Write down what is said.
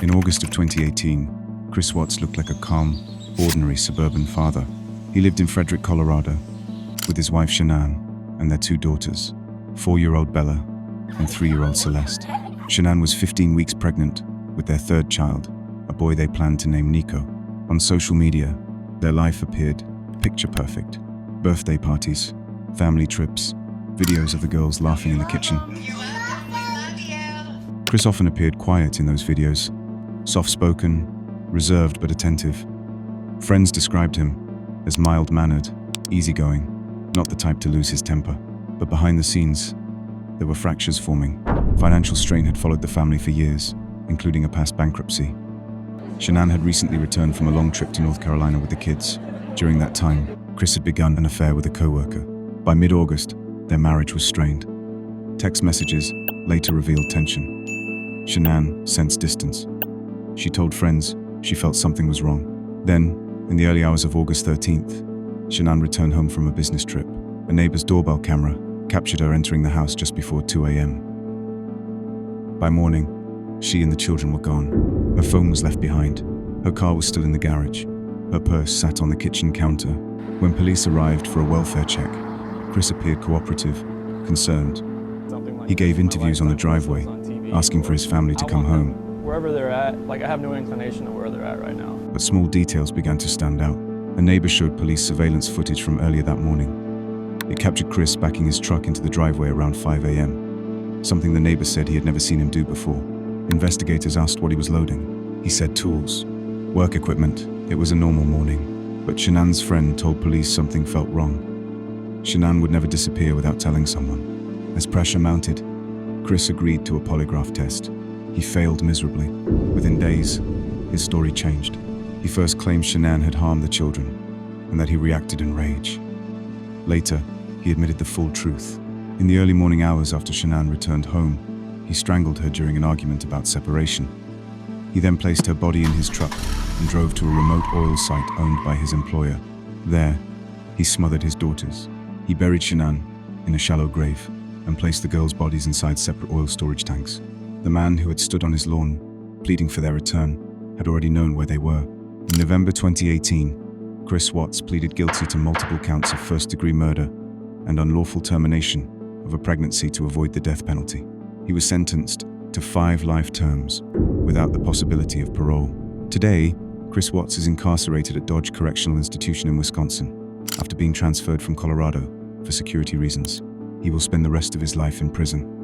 In August of 2018, Chris Watts looked like a calm, ordinary suburban father. He lived in Frederick, Colorado, with his wife Shanann and their two daughters, 4-year-old Bella and 3-year-old Celeste. Shanann was 15 weeks pregnant with their third child, a boy they planned to name Nico. On social media, their life appeared picture perfect. Birthday parties, family trips, videos of the girls laughing in the kitchen. Chris often appeared quiet in those videos, soft-spoken, reserved but attentive. Friends described him as mild-mannered, easygoing, not the type to lose his temper. But behind the scenes, there were fractures forming. Financial strain had followed the family for years, including a past bankruptcy. Shanann had recently returned from a long trip to North Carolina with the kids. During that time, Chris had begun an affair with a co-worker. By mid-August, their marriage was strained. Text messages later revealed tension. Shanann sensed distance. She told friends she felt something was wrong. Then, in the early hours of August 13th, Shanann returned home from a business trip. A neighbor's doorbell camera captured her entering the house just before 2 a.m. By morning, she and the children were gone. Her phone was left behind. Her car was still in the garage. Her purse sat on the kitchen counter. When police arrived for a welfare check, Chris appeared cooperative, concerned. He gave interviews on the driveway, asking for his family to come home. Wherever they're at, I have no inclination of where they're at right now. But small details began to stand out. A neighbor showed police surveillance footage from earlier that morning. It captured Chris backing his truck into the driveway around 5 a.m., something the neighbor said he had never seen him do before. Investigators asked what he was loading. He said tools, work equipment. It was a normal morning, but Shanann's friend told police something felt wrong. Shanann would never disappear without telling someone. As pressure mounted, Chris agreed to a polygraph test. He failed miserably. Within days, his story changed. He first claimed Shanann had harmed the children and that he reacted in rage. Later, he admitted the full truth. In the early morning hours after Shanann returned home, he strangled her during an argument about separation. He then placed her body in his truck and drove to a remote oil site owned by his employer. There, he smothered his daughters. He buried Shanann in a shallow grave and placed the girls' bodies inside separate oil storage tanks. The man who had stood on his lawn, pleading for their return, had already known where they were. In November 2018, Chris Watts pleaded guilty to multiple counts of first-degree murder and unlawful termination of a pregnancy to avoid the death penalty. He was sentenced to 5 life terms without the possibility of parole. Today, Chris Watts is incarcerated at Dodge Correctional Institution in Wisconsin after being transferred from Colorado for security reasons. He will spend the rest of his life in prison.